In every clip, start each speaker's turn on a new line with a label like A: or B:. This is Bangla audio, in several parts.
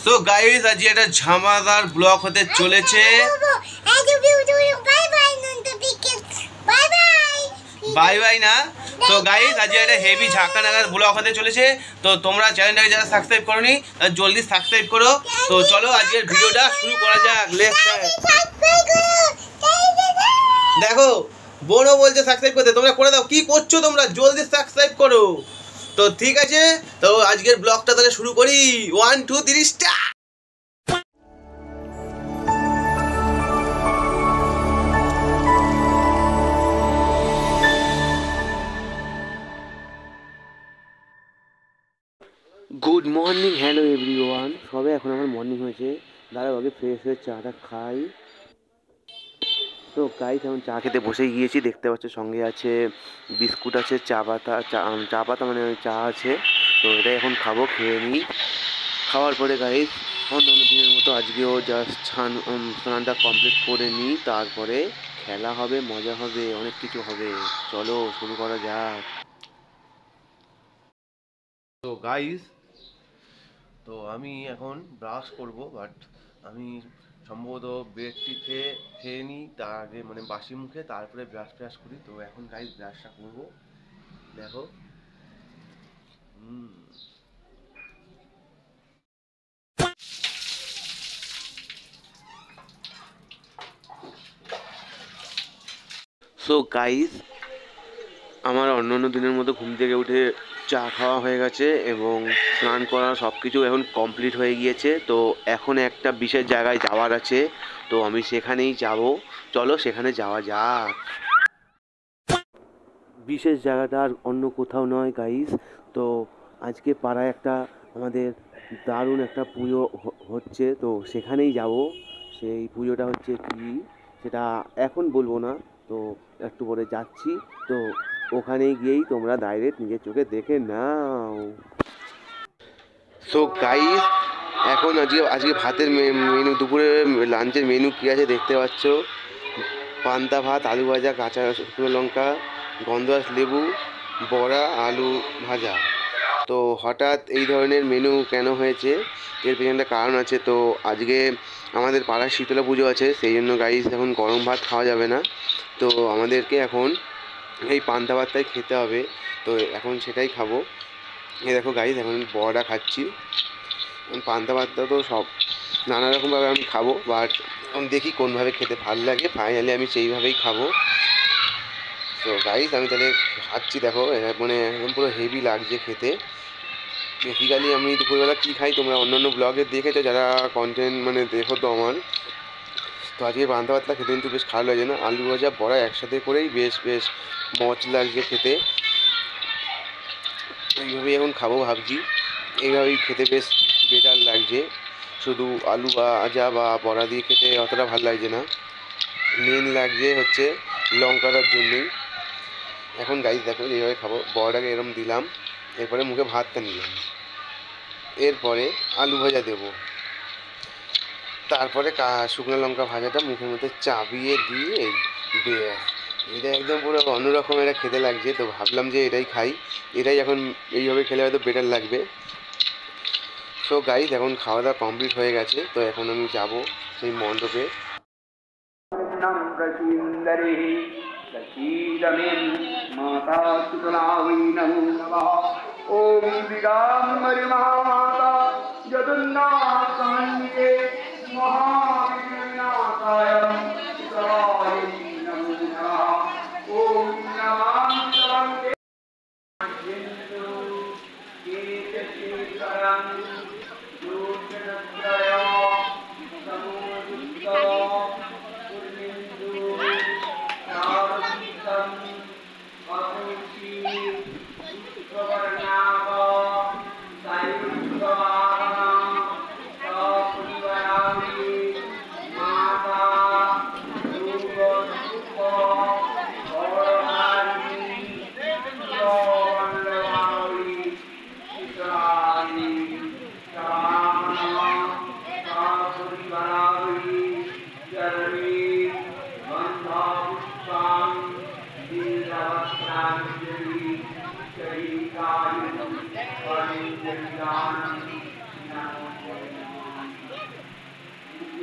A: তো গাইস আজ একটা ঝামাদার ব্লগ হতে চলেছে। বাই বাই না। তো গাইস আজ একটা হেভি ঝাঁকা নাগার ব্লগ হতে চলেছে। তো তোমরা চ্যানেলটাকে যারা সাবস্ক্রাইব করোনি জলদি সাবস্ক্রাইব করো। তো চলো আজকের ভিডিওটা শুরু করা যাক। দেখো বোনও বলছে সাবস্ক্রাইব করতে, তোমরা করে দাও। কি করছো তোমরা? জলদি সাবস্ক্রাইব করো। তো ঠিক আছে, তো আজকের ব্লগটা তাহলে শুরু করি। 1 2 3 start. Good morning, hello everyone. সবে এখন আমার মর্নিং হয়েছে। দাঁড়াও আগে ফ্রেশ হয়ে চাটা খাই। তো গাইস এখন চা খেতে বসে গিয়েছি। দেখতে পাচ্ছ সঙ্গে আছে বিস্কুট আছে, চা পাতা মানে চা আছে। তো এটাই এখন খাবো, খেয়ে নিই। খাওয়ার পরে গাইস অন্য দিনের মতো আজকেও জাস্ট স্নানটা কমপ্লিট করে নিই। তারপরে খেলা হবে, মজা হবে, অনেক কিছু হবে। চলো শুরু করা যাক। তো গাইস, তো আমি এখন ব্রাশ করব, বাট আমি সম্ভবত ব্রেড টি খেয়ে নিই তার আগে, মানে বাসি মুখে, তারপরে ব্রাশ করি। তো এখন গাইস ব্রাশটা করবো, দেখো। সো গাইস আমার অন্য দিনের মতো ঘুম থেকে উঠে চা খাওয়া হয়ে গেছে এবং স্নান করা সব কিছু এখন কমপ্লিট হয়ে গিয়েছে। তো এখন একটা বিশেষ জায়গায় যাওয়ার আছে, তো আমি সেখানেই যাব। চলো সেখানে যাওয়া যাক। বিশেষ জায়গাটা আর অন্য কোথাও নয় গাইস। তো আজকে পাড়ায় একটা আমাদের দারুণ একটা পুজো হচ্ছে, তো সেখানেই যাব। সেই পুজোটা হচ্ছে কি সেটা এখন বলবো না, তো একটু পরে যাচ্ছি। তো ওখানে গিয়েই তোমরা ডাইরেক্ট নিজের চোখে দেখে নাও। সো গাইস এখন আজকে ভাতের মেনু, দুপুরে লাঞ্চের মেনু কী আছে দেখতে পাচ্ছ। পান্তা ভাত, আলু ভাজা, কাঁচা শুকনো লঙ্কা, গন্ধরাজ লেবু, বড়া, আলু ভাজা। তো হঠাৎ এই ধরনের মেনু কেন হয়েছে এর পেছনে একটা কারণ আছে। তো আজকে আমাদের পাড়ার শীতলা পুজো আছে, সেই জন্য গাইস এখন গরম ভাত খাওয়া যাবে না। তো আমাদেরকে এখন এই পান্তা ভাতটাই খেতে হবে। তো এখন সেটাই খাবো। এই দেখো গাইস এখন বড়া খাচ্ছি। পান্তা ভাতটা তো সব নানা রকমভাবে আমি খাবো, বাট এখন দেখি কোনভাবে খেতে ভালো লাগে। ফাইনালি আমি সেইভাবেই খাবো। তো গাইস আমি তাহলে খাচ্ছি, দেখো মানে একদম পুরো হেভি লাগছে খেতে। বেসিক্যালি আমি দুপুরবেলা কী খাই তোমরা অন্যান্য ব্লগে দেখেছো, যারা কন্টেন্ট মানে দেখো তো আমার। তো আজকে পান্তা ভাতটা খেতে কিন্তু বেশ খারাপ লাগছে না, আলু ভাজা বড়া একসাথে করেই বেশ মজ লাগছে খেতে। এইভাবেই এখন খাবো ভাবছি, এইভাবেই খেতে বেশ বেটার লাগছে। শুধু আলু ভাজা বা বড়া দিয়ে খেতে অতটা ভালো লাগছে না, মেন লাগছে হচ্ছে লঙ্কাটার জন্যই। এখন গাইস দেখো এইভাবে খাবো, বড়াটাকে এরম দিলাম, এরপরে মুখে ভাতটা নিলাম, এরপরে আলু ভাজা দেবো, তারপরে শুকনো লঙ্কা ভাজাটা মুখের মধ্যে চাবিয়ে দিয়ে ব্যাস। এটা একদম পুরো অন্যরকম এটা খেতে লাগছে। তো ভাবলাম যে এটাই খাই, এটাই এখন এইভাবে খেলে হয়তো বেটার লাগবে। সো গাইস এখন খাওয়া দাওয়া কমপ্লিট হয়ে গেছে, তো এখন আমি যাব সেই মণ্ডপে। ওম দিগম্বরি মহামাতা জগন্নাথ মহাবিনাশায় শিবায় নমো নমঃ। ওম নমঃ শিবায়। হিন্দু কীর্তিকরং যোগনদ্রয় সমুদ্র পুরিন্দু সারস্বতম অতুলসী সুপ্রবর্ণাভ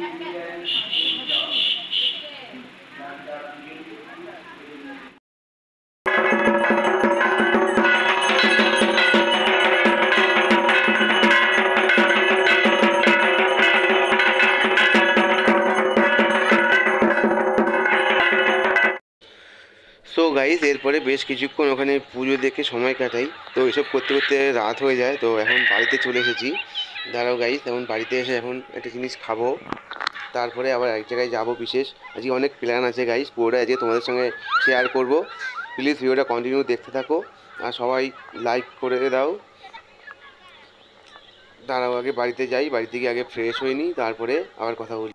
A: সো গাইস, এরপরে বেশ কিছুক্ষণ ওখানে পুজো দেখে সময় কাটাই। তো এসব করতে করতে রাত হয়ে যায়। তো এখন বাড়িতে চলে এসেছি। দাঁড়াও গাইস, এখন বাড়িতে এসে এখন একটা জিনিস খাবো, তারপরে আবার এক জায়গায় যাবো বিশেষ। আজকে অনেক প্ল্যান আছে গাইস, পুরোটা আজকে তোমাদের সঙ্গে শেয়ার করব। প্লিজ ভিডিওটা কন্টিনিউ দেখতে থাকো আর সবাই লাইক করে দাও। দাঁড়াও আগে বাড়িতে যাই, বাড়িতে গিয়ে আগে ফ্রেশ হয়ে নিই, তারপরে আবার কথা বলি।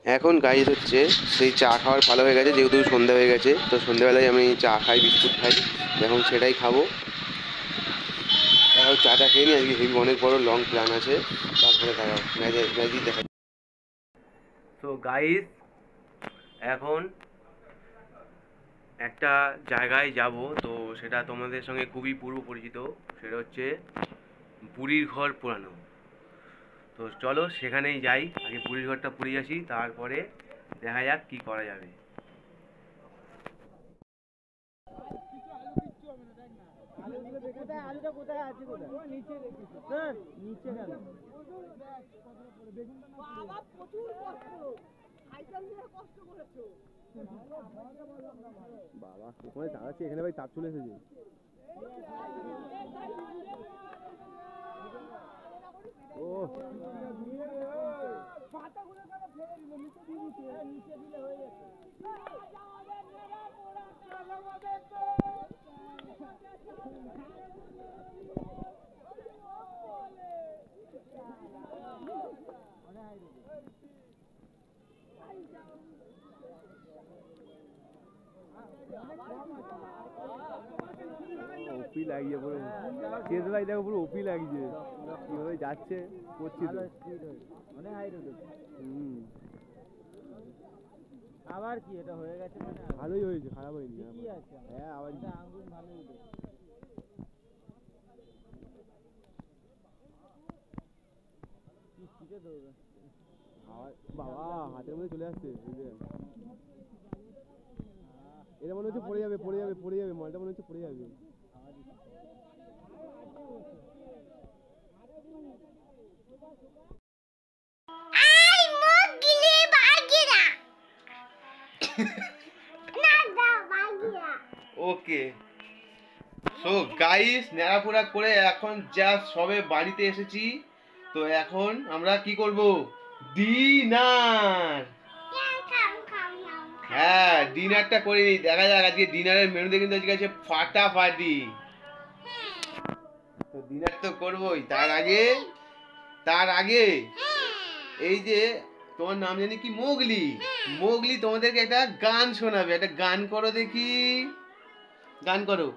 A: এখন গাইস হচ্ছে সেই চা খাওয়ার ভালো হয়ে গেছে, যেহেতু সন্ধ্যা হয়ে গেছে। তো সন্ধ্যাবেলায় আমি চা খাই, বিস্কুট খাই, এখন সেটাই খাবো। তারাও চাটা খেয়ে নিই, আজকে হেভি অনেক বড় লং প্ল্যান আছে। তারপরে দাঁড়াও ম্যাজিক দেখা। তো গাইস, এখন একটা জায়গায় যাব, তো সেটা তোমাদের সঙ্গে খুবই পূর্ব পরিচিত। সেটা হচ্ছে বুড়ির ঘর পুরানো। তো চলো সেখানেই যাই, আগে বুড়ির ঘরটা পুড়িয়ে আসি, তারপরে দেখা যাক কি করা যাবে। বাবা ওখানে চালাচ্ছি, এখানে ভাই তাপ চলে এসেছে। ও ওপি লাগিয়ে পুরো শেষ ভাই, দেখো পুরো ওপি লাগিয়েছে, কিভাবে যাচ্ছে করছি তো। অনেক হাই রোড। আবার কি এটা হয়ে গেছে, ভালোই হয়েছে, খারাপ হয়নি। কি আছে, হ্যাঁ আবার আঙ্গুর ভালোই হয়েছে। বাবা হাতের মধ্যে চলে আসছে, এটা মনে হচ্ছে পড়ে যাবে, পড়ে যাবে, পড়ে যাবে, মালটা মনে হচ্ছে পড়ে যাবে। ওকে, সো গাইস, নেড়াপোড়া করে এখন জাস্ট সবে বাড়িতে এসেছি। তো এখন আমরা কি করব, ডিনার। হ্যাঁ ডিনারটা করে নিই, দেখা যাক আজকে ডিনারের মেনুতে কিন্তু আজকে আছে ফাটাফাটি। তো ডিনার তো করবোই, তার আগে এই যে তোমার নাম জানি কি, মোগলি। মোগলি তোমাদেরকে একটা গান শোনাবে, একটা গান করো দেখি, গান করো।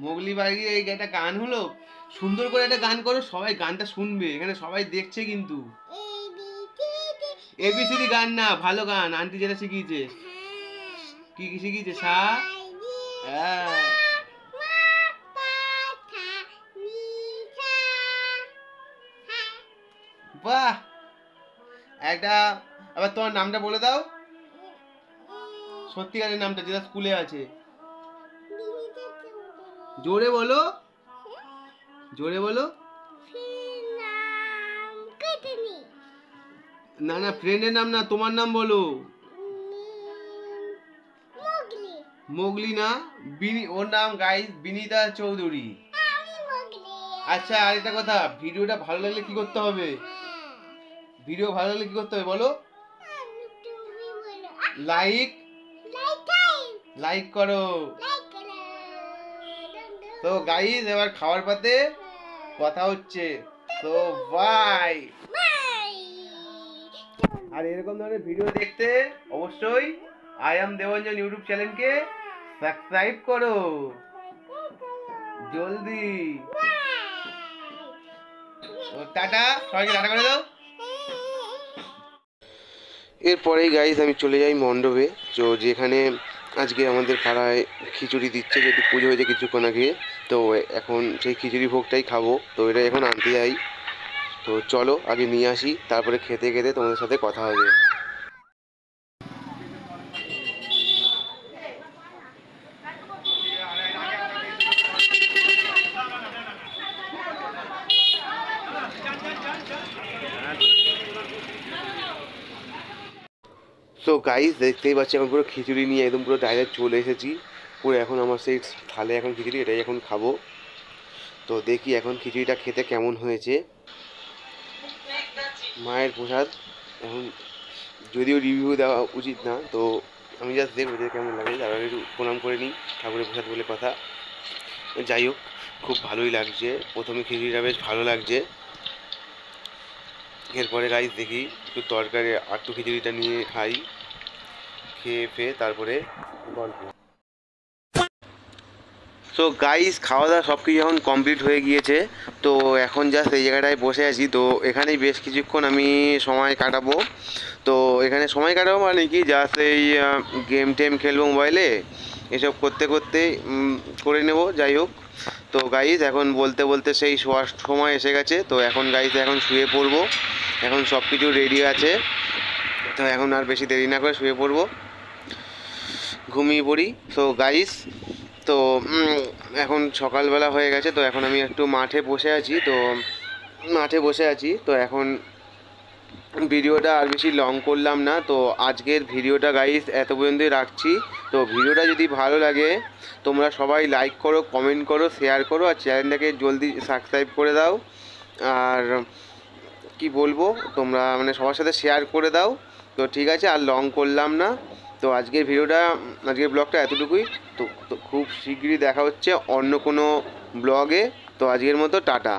A: মোগলি বাগি এই একটা গান হলো, সুন্দর করে একটা গান করো, সবাই গানটা শুনবে, এখানে সবাই দেখছে কিন্তু। এবিসিডি গান না, ভালো গান, আন্টি যেটা শিখিয়েছে। কি কি শিখিয়েছে? সা, হ্যাঁ বাহ, একটা আবার তোমার নামটা বলে দাও, সত্যিকারের নামটা যেটা স্কুলে আছে, জোরে বলো, জোরে বলো। না না, ফ্রেন্ডের নাম না, তোমার নাম বলো। মোগলি না, ওর নাম গাইস বিনীতা চৌধুরী। আচ্ছা আরেকটা কথা, ভিডিওটা ভালো লাগলে কি করতে হবে? ভিডিও ভালো লাগলে কি করতে হবে বলো? লাইক করো। তো গাইস, এবার খাওয়ার পাতে কথা হচ্ছে, তো বাই। আর এরকম ধরনের ভিডিও দেখতে অবশ্যই আই এম দেবঞ্জন ইউটিউব চ্যানেলকে সাবস্ক্রাইব করো জলদি। টাটা, সবাইকে টাটা করে দাও। এরপরেই গাইস আমি চলে যাই মণ্ডপে, তো যেখানে আজকে আমাদের পাড়ায় খিচুড়ি দিচ্ছে, যেহেতু পুজো হয়েছে কিছুক্ষণ আগে। তো এখন সেই খিচুড়ি ভোগটাই খাবো, তো এটা এখন আনতে যাই। তো চলো আগে নিয়ে আসি, তারপরে খেতে খেতে তোমাদের সাথে কথা হবে। সো গাইস, দেখতেই পাচ্ছি এখন পুরো খিচুড়ি নিয়ে একদম পুরো ডাইরেক্ট চলে এসেছি। পুরো এখন আমার সেই থালে এখন খিচুড়ি, এটাই এখন খাবো। তো দেখি এখন খিচুড়িটা খেতে কেমন হয়েছে। মায়ের প্রসাদ এখন, যদিও রিভিউ দেওয়া উচিত না, তো আমি জাস্ট দেখবো যে কেমন লাগে। তারপরে একটু প্রণাম করে নিই, ঠাকুরের প্রসাদ বলে কথা। যাই হোক, খুব ভালোই লাগছে। প্রথমে খিচুড়িটা বেশ ভালো লাগছে। এরপরে গাইস দেখি একটু তরকারি আটটু খিচুড়িটা নিয়ে খাই, খেয়ে ফেয়ে তারপরে গল্প। সো গাইস, খাওয়া দাওয়া সব কিছু এখন কমপ্লিট হয়ে গিয়েছে। তো এখন জাস্ট এই জায়গাটায় বসে আছি। তো এখানেই বেশ কিছুক্ষণ আমি সময় কাটাবো। তো এখানে সময় কাটাবো মানে কি, জাস্ট এই গেম টেম খেলবো মোবাইলে, এসব করতে করতে করে নেব। যাই হোক, তো গাইস এখন বলতে বলতে সেই শোয়ার সময় এসে গেছে। তো এখন গাইস এখন শুয়ে পড়বো। এখন সব কিছু রেডি আছে, তো এখন আর বেশি দেরি না করে শুয়ে পড়বো, ঘুমিয়ে পড়ি। সো গাইস, তো এখন সকালবেলা হয়ে গেছে। তো এখন আমি একটু মাঠে বসে আছি। তো এখন ভিডিওটা আর বেশি লং করলাম না। তো আজকের ভিডিওটা গাইস এত পর্যন্তই রাখছি। তো ভিডিওটা যদি ভালো লাগে তোমরা সবাই লাইক করো, কমেন্ট করো, শেয়ার করো, আর চ্যানেলটাকে জলদি সাবস্ক্রাইব করে দাও। আর কি বলবো, তোমরা মানে সবার সাথে শেয়ার করে দাও। তো ঠিক আছে, আর লং করলাম না। তো আজকের ব্লগটা এতটুকুই। তো খুব শীঘ্রই দেখা হচ্ছে অন্য কোনো ব্লগে। তো আজকের মতো টাটা।